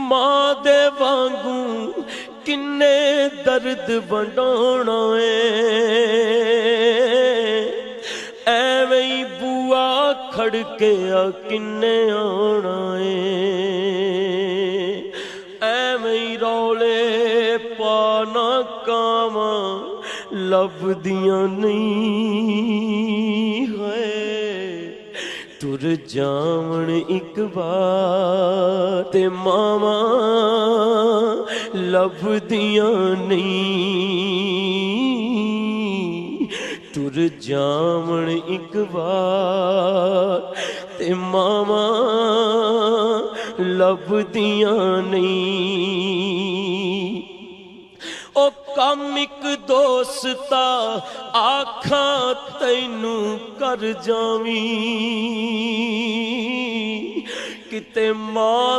मां दे वांगू किन्ने दर्द वंडाना एवें ही बुआ खड़के किन्ने आना एवें ही रौले पाना कावां लभदियां नहीं है तुर जावण एक बार ते मावा लभदियां नहीं तुर जावण एक बार ते मावा लभदियां नहीं। ओ कम एक दोस्ता आखा तैनू कर जावी किते मां